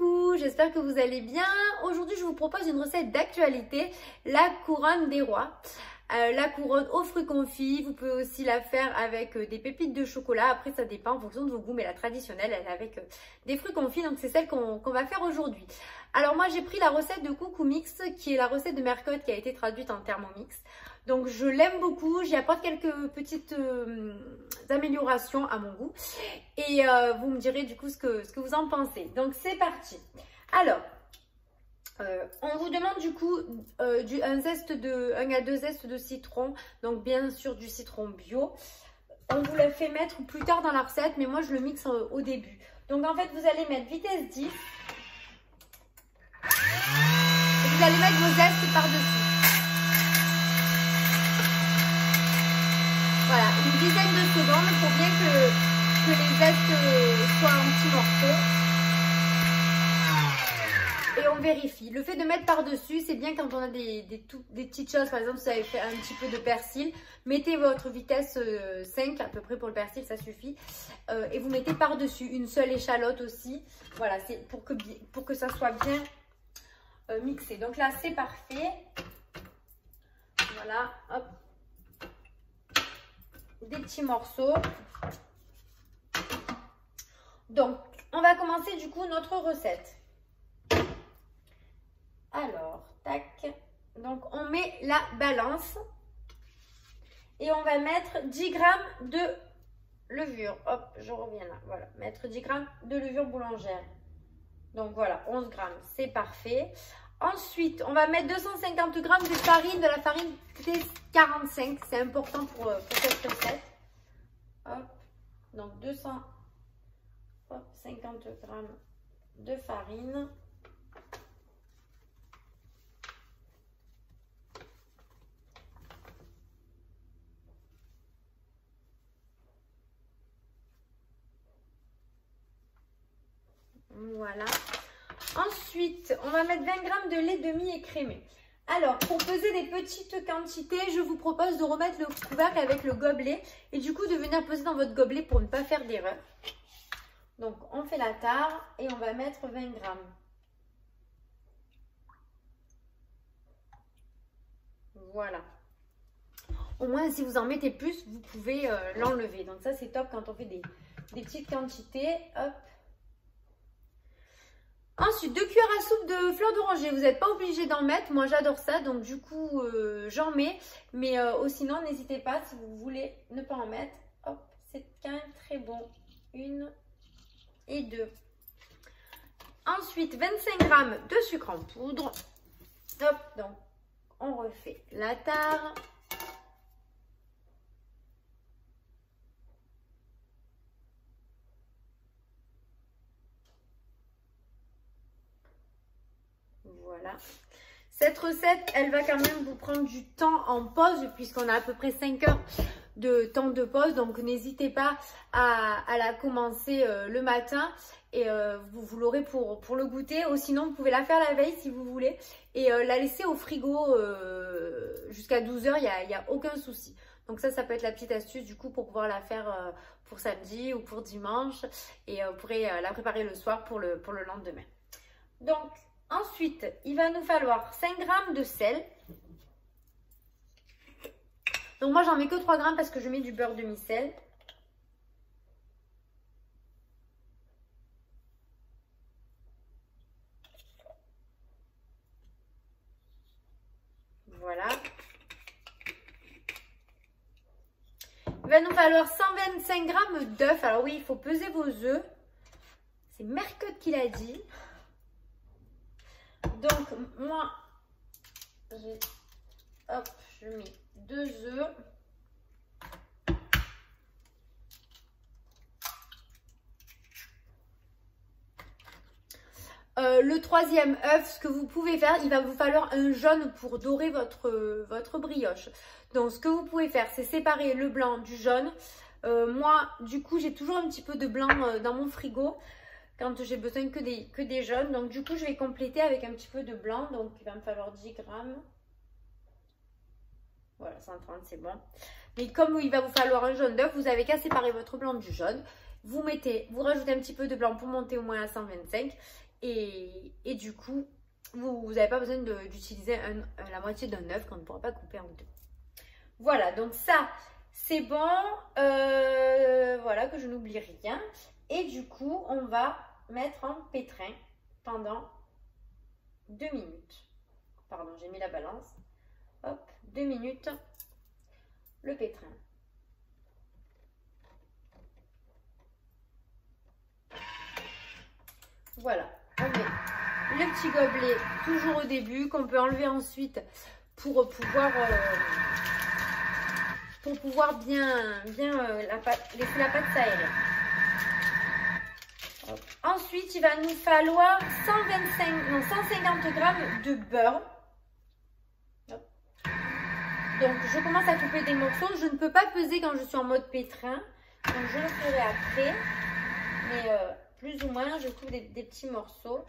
coucou, j'espère que vous allez bien. Aujourd'hui, je vous propose une recette d'actualité, la couronne des rois. La couronne aux fruits confits, vous pouvez aussi la faire avec des pépites de chocolat. Après, ça dépend en fonction de vos goûts, mais la traditionnelle, elle est avec des fruits confits. Donc, c'est celle qu'on va faire aujourd'hui. Alors, moi, j'ai pris la recette de Coucou Mix, qui est la recette de Mercotte qui a été traduite en Thermomix. Donc, je l'aime beaucoup. J'y apporte quelques petites améliorations à mon goût. Et vous me direz du coup ce que vous en pensez. Donc, c'est parti. Alors, on vous demande du coup un à deux zestes de citron, donc bien sûr du citron bio. On vous l'a fait mettre plus tard dans la recette, mais moi je le mixe au début. Donc en fait vous allez mettre vitesse 10 et vous allez mettre vos zestes par-dessus. Voilà, une dizaine de secondes pour bien que les zestes soient en petits morceaux. Et on vérifie. Le fait de mettre par-dessus, c'est bien quand on a des petites choses. Par exemple, si vous avez fait un petit peu de persil, mettez votre vitesse 5 à peu près pour le persil, ça suffit. Et vous mettez par-dessus une seule échalote aussi. Voilà, c'est pour que ça soit bien mixé. Donc là, c'est parfait. Voilà, hop. Des petits morceaux. Donc, on va commencer du coup notre recette. Alors, tac, donc on met la balance et on va mettre 10 g de levure. Hop, je reviens là, voilà, mettre 10 g de levure boulangère. Donc voilà, 11 g, c'est parfait. Ensuite, on va mettre 250 g de farine, de la farine T45, c'est important pour cette recette. Hop, donc 250 g de farine. Voilà. Ensuite, on va mettre 20 g de lait demi-écrémé. Alors, pour peser des petites quantités, je vous propose de remettre le couvercle avec le gobelet et du coup de venir peser dans votre gobelet pour ne pas faire d'erreur. Donc, on fait la tare et on va mettre 20 g. Voilà. Au moins, si vous en mettez plus, vous pouvez l'enlever. Donc ça, c'est top quand on fait des petites quantités. Hop. Ensuite, 2 cuillères à soupe de fleurs d'oranger. Vous n'êtes pas obligé d'en mettre. Moi, j'adore ça. Donc, du coup, j'en mets. Mais sinon, n'hésitez pas si vous voulez ne pas en mettre. Hop, c'est quand même très bon. 1 et 2. Ensuite, 25 g de sucre en poudre. Hop, donc, on refait la tare. Voilà. Cette recette, elle va quand même vous prendre du temps en pause puisqu'on a à peu près 5 heures de temps de pause. Donc, n'hésitez pas à la commencer le matin et vous l'aurez pour le goûter. Ou sinon, vous pouvez la faire la veille si vous voulez et la laisser au frigo jusqu'à 12 heures. Il n'y a aucun souci. Donc ça peut être la petite astuce du coup pour pouvoir la faire pour samedi ou pour dimanche. Et vous pourrez la préparer le soir pour le lendemain. Donc, ensuite, il va nous falloir 5 g de sel. Donc moi, j'en mets que 3 g parce que je mets du beurre demi-sel. Voilà. Il va nous falloir 125 g d'œufs. Alors oui, il faut peser vos œufs. C'est Mercotte qui l'a dit. Donc, moi, je mets 2 œufs. Le troisième œuf, ce que vous pouvez faire, il va vous falloir un jaune pour dorer votre brioche. Donc, ce que vous pouvez faire, c'est séparer le blanc du jaune. Moi, du coup, j'ai toujours un petit peu de blanc dans mon frigo. Quand j'ai besoin que des jaunes. Donc du coup, je vais compléter avec un petit peu de blanc. Donc il va me falloir 10 g. Voilà, 130, c'est bon. Mais comme il va vous falloir un jaune d'œuf, vous avez qu'à séparer votre blanc du jaune. Vous rajoutez un petit peu de blanc pour monter au moins à 125. Et du coup, vous n'avez pas besoin d'utiliser la moitié d'un œuf qu'on ne pourra pas couper en deux. Voilà, donc ça, c'est bon. Voilà, que je n'oublie rien. Et du coup, on va mettre en pétrin pendant 2 minutes. Pardon, j'ai mis la balance. Hop, 2 minutes, le pétrin. Voilà, on met le petit gobelet toujours au début, qu'on peut enlever ensuite pour pouvoir bien laisser la pâte s'aérer. Ensuite, il va nous falloir 150 g de beurre. Hop. Donc, je commence à couper des morceaux. Je ne peux pas peser quand je suis en mode pétrin. Donc, je le ferai après. Mais plus ou moins, je coupe des petits morceaux.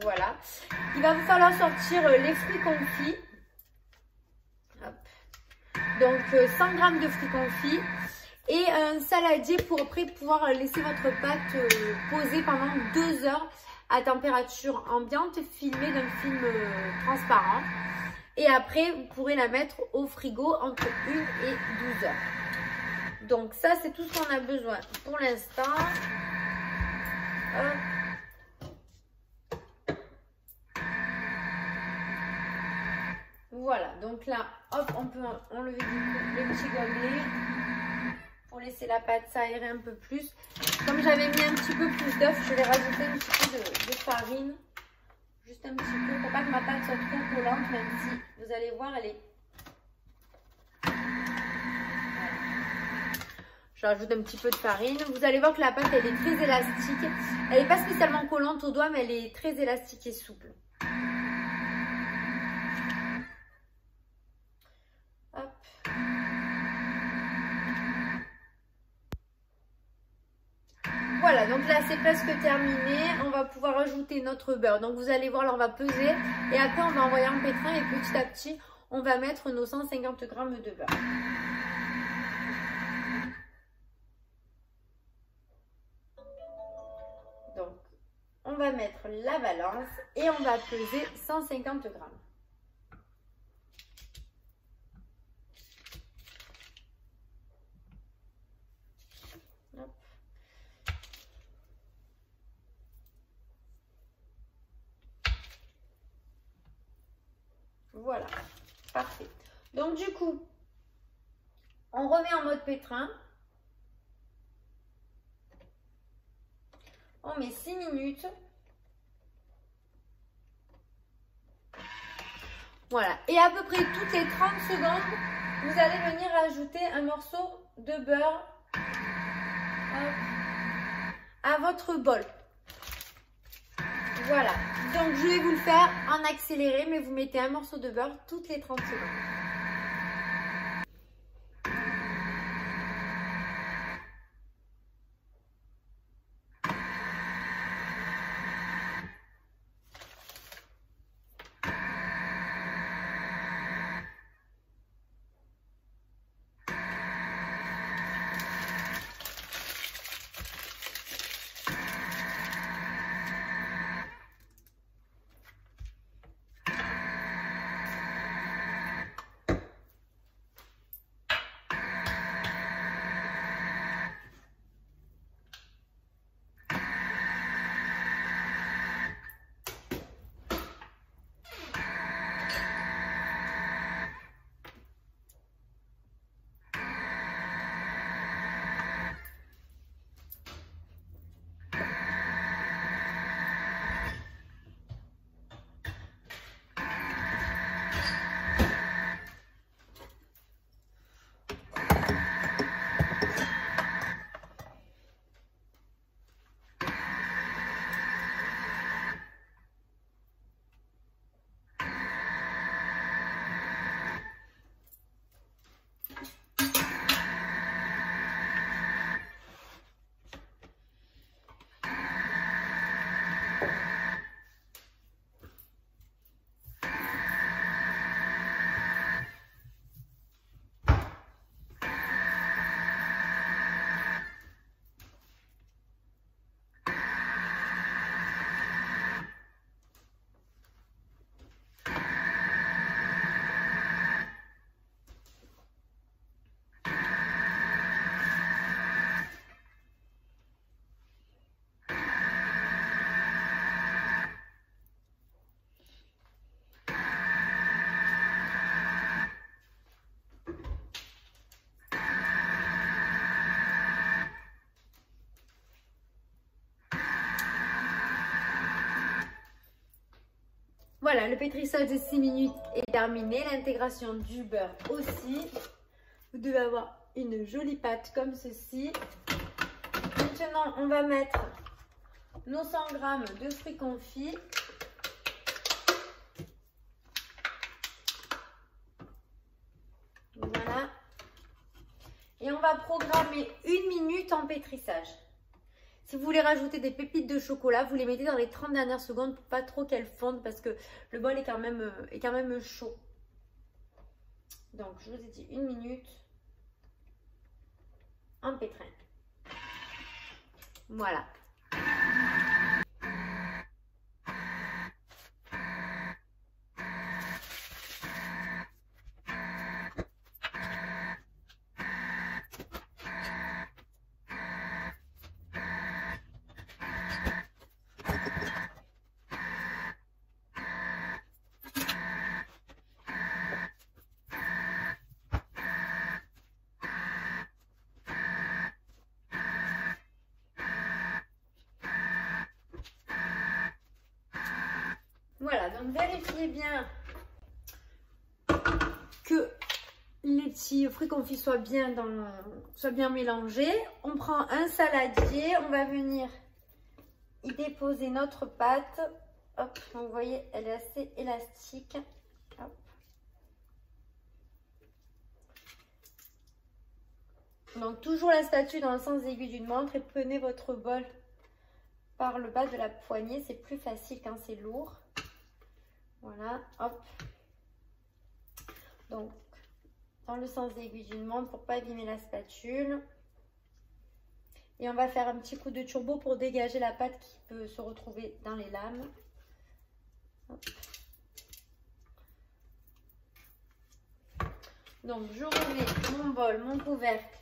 Voilà. Il va vous falloir sortir les fruits confits. Hop. Donc, 100 g de fruits confits. Et un saladier pour après pouvoir laisser votre pâte poser pendant 2 heures à température ambiante, filmée d'un film transparent. Et après, vous pourrez la mettre au frigo entre 1 et 12 heures. Donc ça, c'est tout ce qu'on a besoin pour l'instant. Voilà, donc là, hop, on peut enlever le petit gobelet pour laisser la pâte s'aérer un peu plus. Comme j'avais mis un petit peu plus d'œuf, je vais rajouter un petit peu de farine. Juste un petit peu, pour pas que ma pâte soit trop collante, même si vous allez voir, elle est... Voilà. Je rajoute un petit peu de farine. Vous allez voir que la pâte, elle est très élastique. Elle n'est pas spécialement collante au doigt, mais elle est très élastique et souple. Hop. Voilà, donc là c'est presque terminé. On va pouvoir ajouter notre beurre. Donc vous allez voir, là on va peser et après on va envoyer en pétrin et petit à petit on va mettre nos 150 g de beurre. Donc on va mettre la balance et on va peser 150 g. Voilà, parfait. Donc du coup, on remet en mode pétrin. On met 6 minutes. Voilà, et à peu près toutes les 30 secondes, vous allez venir ajouter un morceau de beurre à votre bol. Voilà, donc je vais vous le faire en accéléré, mais vous mettez un morceau de beurre toutes les 30 secondes. Voilà, le pétrissage de 6 minutes est terminé. L'intégration du beurre aussi. Vous devez avoir une jolie pâte comme ceci. Maintenant, on va mettre nos 100 g de fruits confits. Voilà. Et on va programmer 1 minute en pétrissage. Si vous voulez rajouter des pépites de chocolat, vous les mettez dans les 30 dernières secondes pour pas trop qu'elles fondent parce que le bol est quand même chaud. Donc, je vous ai dit 1 minute en pétrin. Voilà. Voilà, donc vérifiez bien que les petits fruits confits soient bien mélangés. On prend un saladier, on va venir y déposer notre pâte. Hop, vous voyez, elle est assez élastique. Hop. Donc toujours la spatule dans le sens aiguille d'une montre et prenez votre bol par le bas de la poignée, c'est plus facile quand c'est lourd. Voilà, hop. Donc, dans le sens aiguille d'une montre pour pas abîmer la spatule. Et on va faire un petit coup de turbo pour dégager la pâte qui peut se retrouver dans les lames. Hop. Donc, je remets mon bol, mon couvercle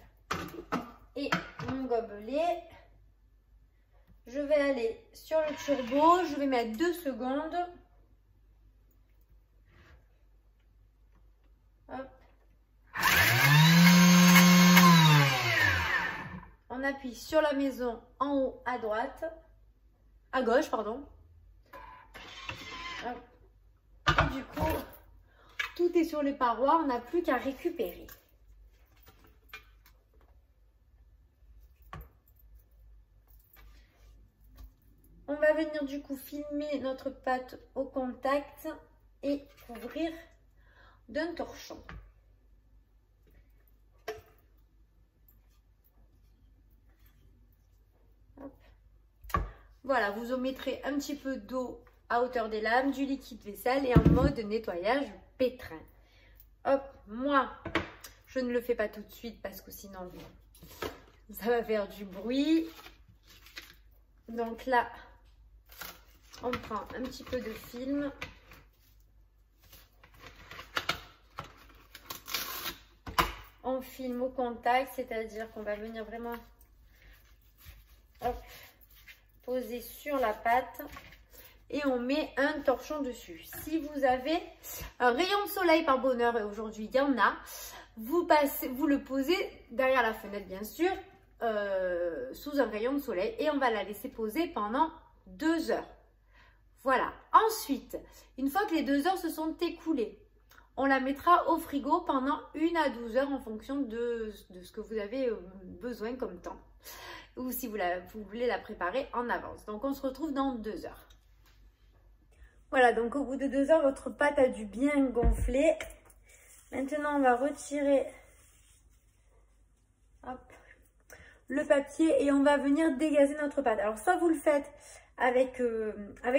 et mon gobelet. Je vais aller sur le turbo, je vais mettre 2 secondes. Hop. On appuie sur la maison en haut à droite, à gauche, pardon. Hop. Et du coup, tout est sur les parois, on n'a plus qu'à récupérer. On va venir du coup filmer notre pâte au contact et couvrir d'un torchon. Hop. Voilà, vous en mettrez un petit peu d'eau à hauteur des lames, du liquide vaisselle et en mode nettoyage pétrin. Hop, moi, je ne le fais pas tout de suite parce que sinon, ça va faire du bruit. Donc là, on prend un petit peu de film. On filme au contact, c'est-à-dire qu'on va venir vraiment hop, poser sur la pâte et on met un torchon dessus. Si vous avez un rayon de soleil par bonheur, et aujourd'hui il y en a, vous le posez derrière la fenêtre bien sûr, sous un rayon de soleil et on va la laisser poser pendant 2 heures. Voilà. Ensuite, une fois que les 2 heures se sont écoulées, on la mettra au frigo pendant 1 à 12 heures en fonction de ce que vous avez besoin comme temps. Ou si vous voulez la préparer en avance. Donc, on se retrouve dans 2 heures. Voilà, donc au bout de 2 heures, votre pâte a dû bien gonfler. Maintenant, on va retirer hop, le papier et on va venir dégazer notre pâte. Alors, soit vous le faites avec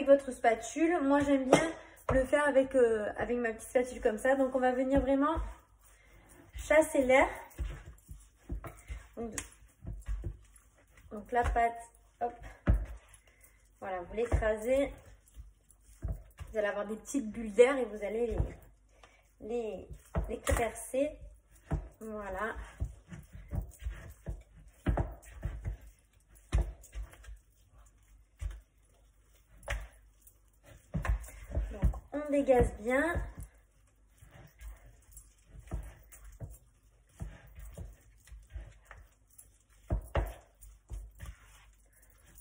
votre spatule. Moi, j'aime bien le faire avec ma petite spatule comme ça. Donc, on va venir vraiment chasser l'air. Donc, la pâte, hop, voilà, vous l'écrasez. Vous allez avoir des petites bulles d'air et vous allez les percer. Voilà. Donc, on dégaze bien.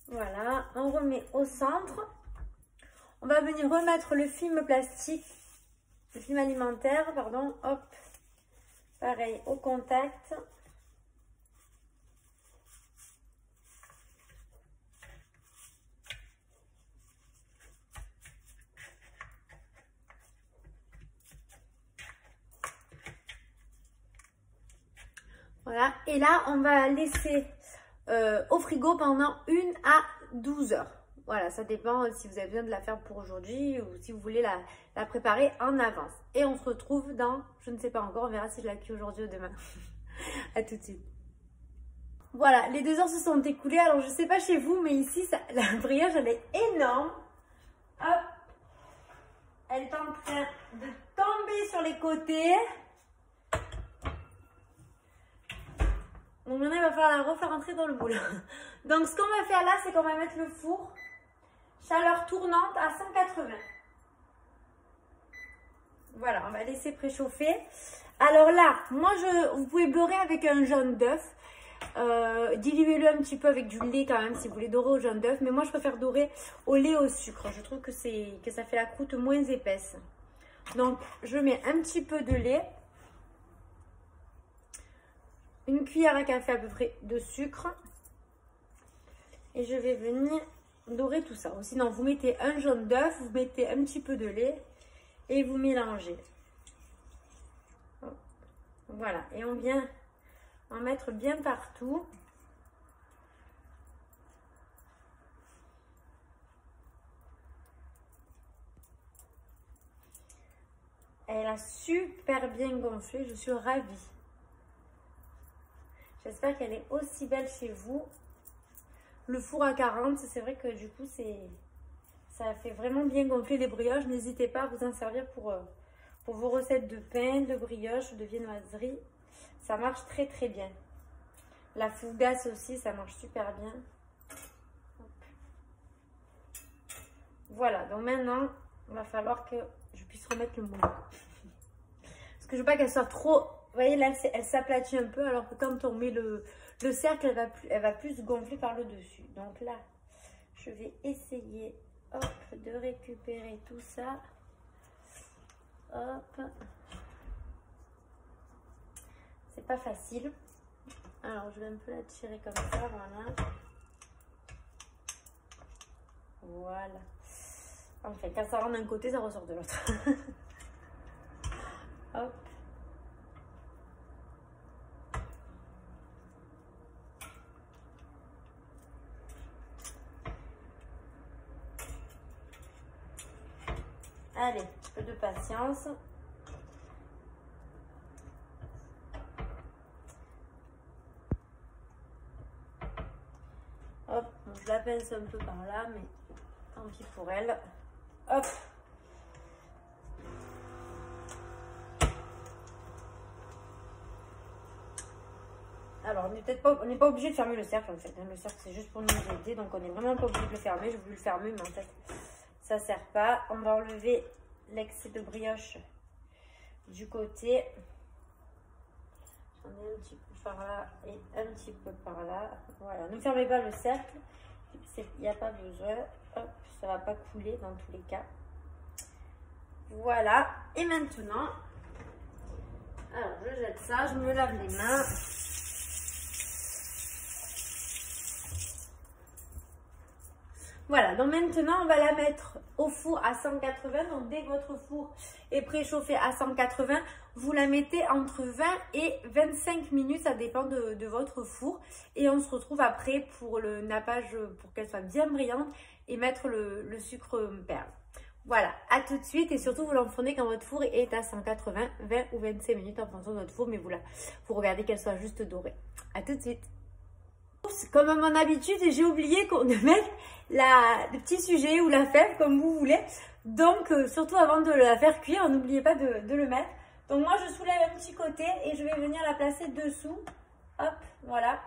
Voilà, on remet au centre. on va venir remettre le film plastique, le film alimentaire, pardon, hop, pareil, au contact. Voilà, et là, on va laisser au frigo pendant 1 à 12 heures. Voilà, ça dépend si vous avez besoin de la faire pour aujourd'hui ou si vous voulez la préparer en avance. Et on se retrouve dans, je ne sais pas encore, on verra si je la cuis aujourd'hui ou demain. À tout de suite. Voilà, les 2 heures se sont écoulées. Alors, je ne sais pas chez vous, mais ici, la brioche, elle est énorme. Hop, elle est en train de tomber sur les côtés. Donc maintenant, il va falloir la refaire entrer dans le moule. Donc, ce qu'on va faire là, c'est qu'on va mettre le four chaleur tournante à 180. Voilà, on va laisser préchauffer. Alors là, moi, vous pouvez beurrer avec un jaune d'œuf. Diluez-le un petit peu avec du lait quand même si vous voulez dorer au jaune d'œuf. Mais moi, je préfère dorer au lait au sucre. Je trouve que ça fait la croûte moins épaisse. Donc, je mets un petit peu de lait. Une cuillère à café à peu près de sucre. Et je vais venir dorer tout ça. Ou sinon, vous mettez un jaune d'œuf, vous mettez un petit peu de lait et vous mélangez. Voilà. Et on vient en mettre bien partout. Elle a super bien gonflé. Je suis ravie. J'espère qu'elle est aussi belle chez vous. Le four à 40, c'est vrai que du coup, ça fait vraiment bien gonfler les brioches. N'hésitez pas à vous en servir pour vos recettes de pain, de brioche ou de viennoiserie. Ça marche très très bien. La fougasse aussi, ça marche super bien. Voilà, donc maintenant, il va falloir que je puisse remettre le moule. Parce que je veux pas qu'elle soit trop... Vous voyez, là, elle s'aplatit un peu, alors que quand on met le cercle, elle va plus gonfler par le dessus. Donc là, je vais essayer, hop, de récupérer tout ça. Hop. C'est pas facile. Alors, je vais un peu la tirer comme ça, voilà. Voilà. Enfin, quand ça rentre d'un côté, ça ressort de l'autre. Hop. Allez, un peu de patience. Hop, bon, je la pince un peu par là, mais tant pis pour elle. Hop. Alors, on n'est pas obligé de fermer le cercle en fait. Le cercle, c'est juste pour nous aider, donc on n'est vraiment pas obligé de le fermer. J'ai voulu le fermer, mais en fait, ça ne sert pas. On va enlever l'excès de brioche du côté. J'en ai un petit peu par là et un petit peu par là. Voilà, ne fermez pas le cercle. Il n'y a pas besoin. Hop, ça ne va pas couler dans tous les cas. Voilà. Et maintenant, alors je jette ça, je me lave les mains. Voilà, donc maintenant on va la mettre au four à 180. Donc dès que votre four est préchauffé à 180, vous la mettez entre 20 et 25 minutes, ça dépend de votre four. Et on se retrouve après pour le nappage, pour qu'elle soit bien brillante et mettre le sucre perle. Voilà, à tout de suite et surtout vous l'enfournez quand votre four est à 180, 20 ou 25 minutes en fonction de votre four, mais vous regardez qu'elle soit juste dorée. À tout de suite. Comme à mon habitude, j'ai oublié de mettre le petit sujet ou la fève comme vous voulez. Donc, surtout avant de la faire cuire, n'oubliez pas de le mettre. Donc, moi, je soulève un petit côté et je vais venir la placer dessous. Hop, voilà.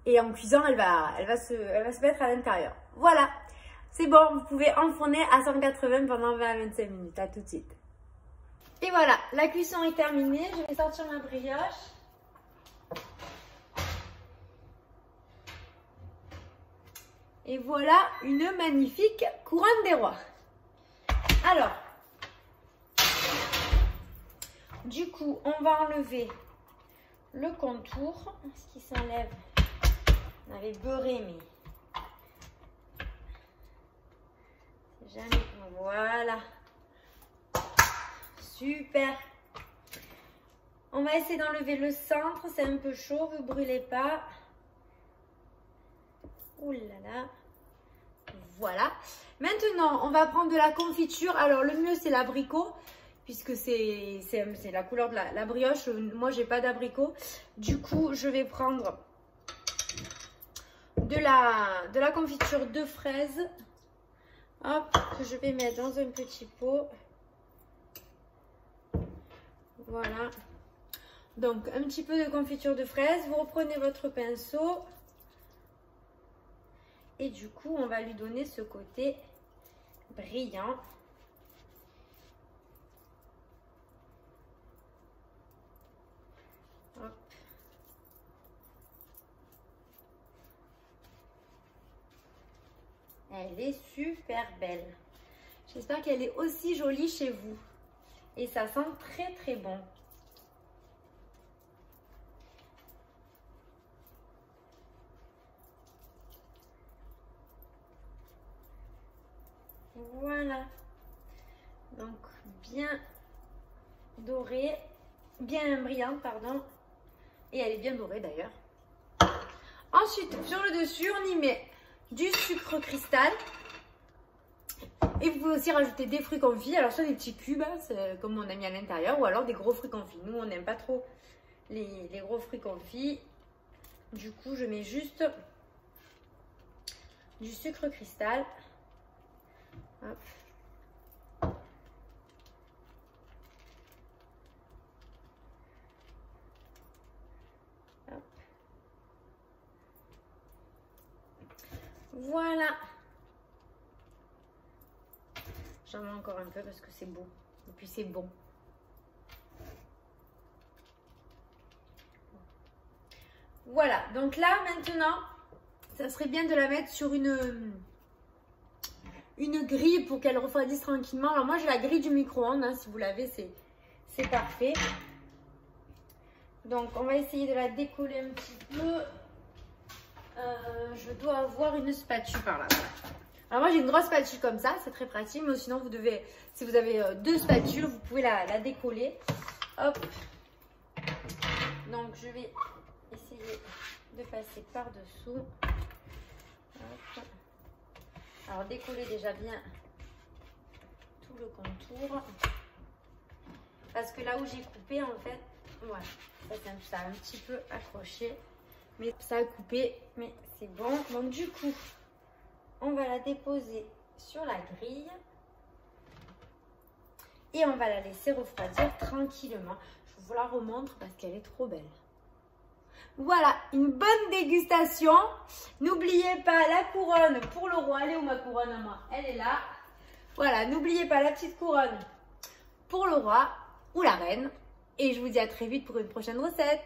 Et en cuisant, elle va se mettre à l'intérieur. Voilà, c'est bon. Vous pouvez enfourner à 180 pendant 20 à 25 minutes. À tout de suite. Et voilà, la cuisson est terminée. Je vais sortir ma brioche. Et voilà une magnifique couronne des rois. Alors, du coup, on va enlever le contour. Ce qui s'enlève, on avait beurré, mais c'est jamais. Voilà. Super. On va essayer d'enlever le centre. C'est un peu chaud, vous brûlez pas. Ouh là là. Voilà. Maintenant, on va prendre de la confiture. Alors, le mieux, c'est l'abricot, puisque c'est la couleur de la brioche. Moi, j'ai pas d'abricot. Du coup, je vais prendre de la confiture de fraises. Hop, que je vais mettre dans un petit pot. Voilà. Donc, un petit peu de confiture de fraises. Vous reprenez votre pinceau. Et du coup, on va lui donner ce côté brillant. Hop. Elle est super belle. J'espère qu'elle est aussi jolie chez vous. Et ça sent très très bon. Voilà. Donc bien dorée, bien brillante, pardon. Et elle est bien dorée d'ailleurs. Ensuite, sur le dessus, on y met du sucre cristal. Et vous pouvez aussi rajouter des fruits confits. Alors soit des petits cubes, hein, comme on a mis à l'intérieur, ou alors des gros fruits confits. Nous, on n'aime pas trop les gros fruits confits. Du coup, je mets juste du sucre cristal. Hop. Hop. Voilà. J'en mets encore un peu parce que c'est beau. Et puis c'est bon. Voilà. Donc là, maintenant, ça serait bien de la mettre sur une grille pour qu'elle refroidisse tranquillement. Alors moi, j'ai la grille du micro-ondes. Hein, si vous l'avez, c'est parfait. Donc, on va essayer de la décoller un petit peu. Je dois avoir une spatule par là. Alors moi j'ai une grosse spatule comme ça, c'est très pratique, mais sinon vous devez, si vous avez deux spatules, vous pouvez la décoller. Hop. Donc je vais essayer de passer par-dessous. Alors décoller déjà bien tout le contour. Parce que là où j'ai coupé en fait, voilà, ça a un petit peu accroché. Mais ça a coupé, mais c'est bon. Donc du coup, on va la déposer sur la grille. Et on va la laisser refroidir tranquillement. Je vous la remontre parce qu'elle est trop belle. Voilà, une bonne dégustation. N'oubliez pas la couronne pour le roi. Elle est où ma couronne à moi? Elle est là. Voilà, n'oubliez pas la petite couronne pour le roi ou la reine. Et je vous dis à très vite pour une prochaine recette.